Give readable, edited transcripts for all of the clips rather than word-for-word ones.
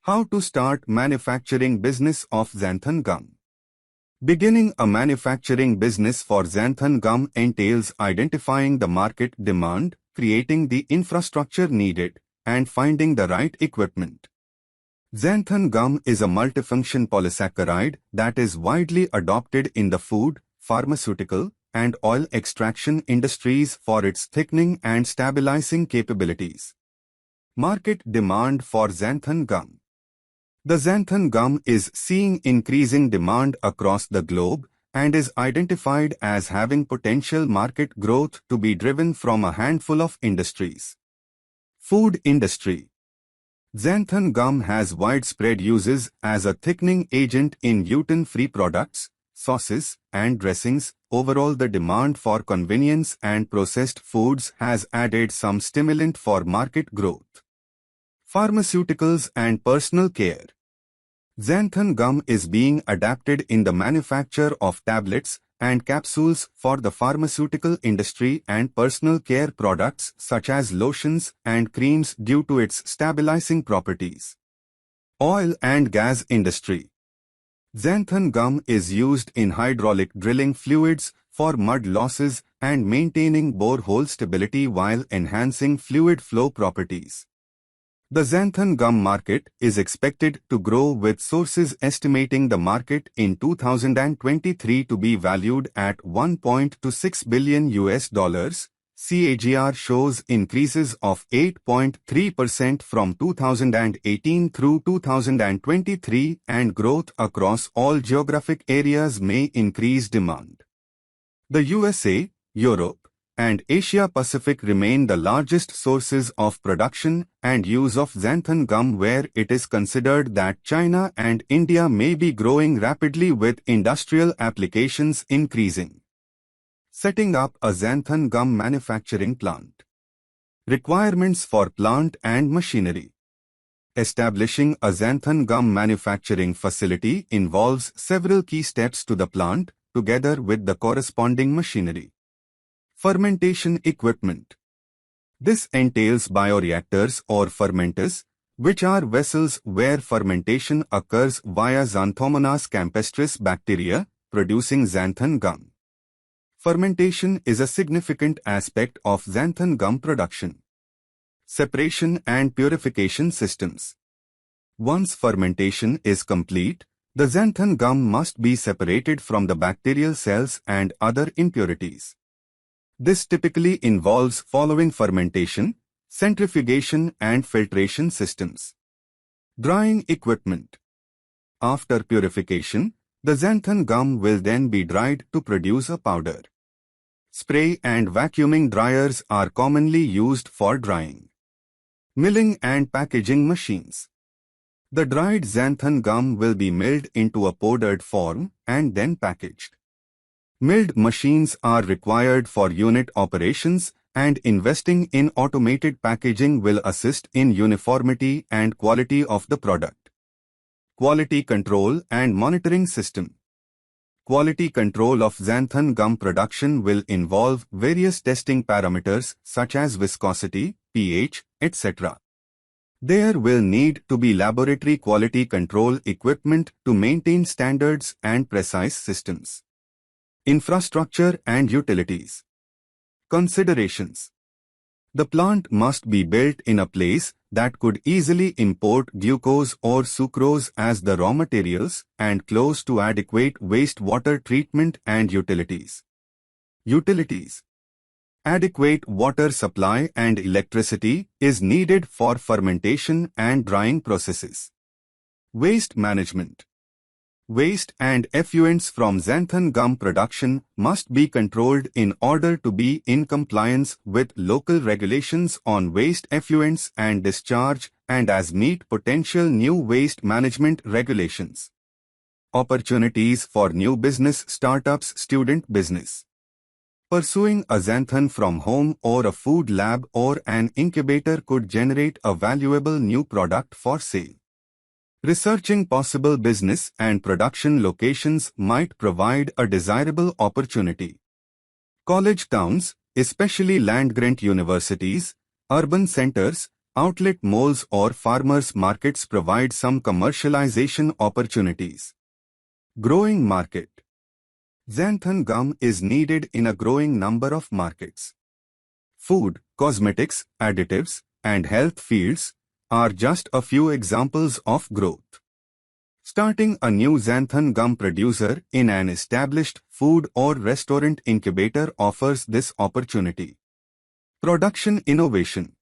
How to start manufacturing business of xanthan gum. Beginning a manufacturing business for xanthan gum entails identifying the market demand, creating the infrastructure needed, and finding the right equipment. Xanthan gum is a multifunction polysaccharide that is widely adopted in the food, pharmaceutical, and oil extraction industries for its thickening and stabilizing capabilities. Market demand for xanthan gum. The xanthan gum is seeing increasing demand across the globe and is identified as having potential market growth to be driven from a handful of industries. Food industry. Xanthan gum has widespread uses as a thickening agent in gluten-free products, sauces, and dressings. Overall, the demand for convenience and processed foods has added some stimulant for market growth. Pharmaceuticals and personal care. Xanthan gum is being adapted in the manufacture of tablets and capsules for the pharmaceutical industry and personal care products such as lotions and creams due to its stabilizing properties. Oil and gas industry. Xanthan gum is used in hydraulic drilling fluids for mud losses and maintaining borehole stability while enhancing fluid flow properties. The xanthan gum market is expected to grow, with sources estimating the market in 2023 to be valued at $1.26 billion. CAGR shows increases of 8.3% from 2018 through 2023, and growth across all geographic areas may increase demand. The USA, Europe, and Asia-Pacific remain the largest sources of production and use of xanthan gum, where it is considered that China and India may be growing rapidly with industrial applications increasing. Setting up a xanthan gum manufacturing plant. Requirements for plant and machinery. Establishing a xanthan gum manufacturing facility involves several key steps to the plant, together with the corresponding machinery. Fermentation equipment. This entails bioreactors or fermenters, which are vessels where fermentation occurs via Xanthomonas campestris bacteria, producing xanthan gum. Fermentation is a significant aspect of xanthan gum production. Separation and purification systems. Once fermentation is complete, the xanthan gum must be separated from the bacterial cells and other impurities. This typically involves following fermentation, centrifugation, and filtration systems. Drying equipment. After purification, the xanthan gum will then be dried to produce a powder. Spray and vacuuming dryers are commonly used for drying. Milling and packaging machines. The dried xanthan gum will be milled into a powdered form and then packaged. Milled machines are required for unit operations, and investing in automated packaging will assist in uniformity and quality of the product. Quality control and monitoring system. Quality control of xanthan gum production will involve various testing parameters such as viscosity, pH, etc. There will need to be laboratory quality control equipment to maintain standards and precise systems. Infrastructure and utilities. Considerations. The plant must be built in a place that could easily import glucose or sucrose as the raw materials, and close to adequate wastewater treatment and utilities. Utilities. Adequate water supply and electricity is needed for fermentation and drying processes. Waste management. Waste and effluents from xanthan gum production must be controlled in order to be in compliance with local regulations on waste effluents and discharge, and as meet potential new waste management regulations. Opportunities for new business startups. Student business. Pursuing a xanthan from home or a food lab or an incubator could generate a valuable new product for sale. Researching possible business and production locations might provide a desirable opportunity. College towns, especially land-grant universities, urban centers, Outlet malls or farmers markets provide some commercialization opportunities. Growing market. Xanthan gum is needed in a growing number of markets. Food, cosmetics, additives, and health fields are just a few examples of growth. Starting a new xanthan gum producer in an established food or restaurant incubator offers this opportunity. Production innovation.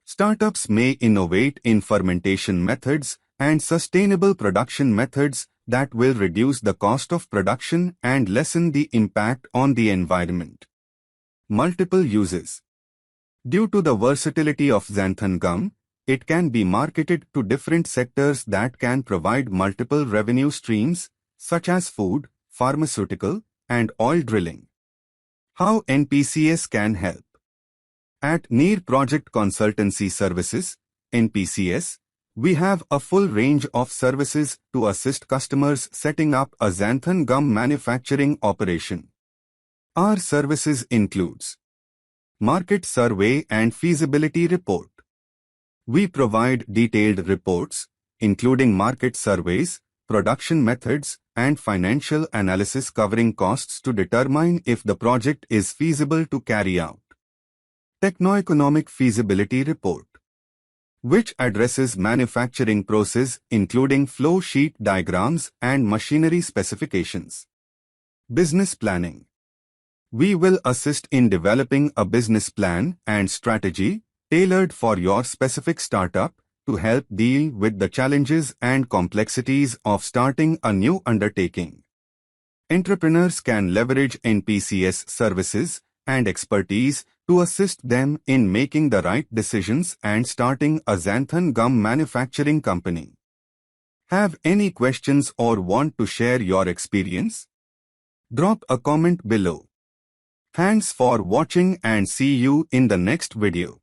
Startups may innovate in fermentation methods and sustainable production methods that will reduce the cost of production and lessen the impact on the environment. Multiple uses. Due to the versatility of xanthan gum, it can be marketed to different sectors that can provide multiple revenue streams, such as food, pharmaceutical, and oil drilling. How NPCS can help? At Near Project Consultancy Services, NPCS, we have a full range of services to assist customers setting up a xanthan gum manufacturing operation. Our services includes market survey and feasibility report. We provide detailed reports, including market surveys, production methods, and financial analysis covering costs to determine if the project is feasible to carry out. Techno-economic feasibility report, which addresses manufacturing process including flow sheet diagrams and machinery specifications. Business planning. We will assist in developing a business plan and strategy tailored for your specific startup to help deal with the challenges and complexities of starting a new undertaking. Entrepreneurs can leverage NPCS services and expertise to assist them in making the right decisions and starting a xanthan gum manufacturing company. Have any questions or want to share your experience? Drop a comment below. Thanks for watching and see you in the next video.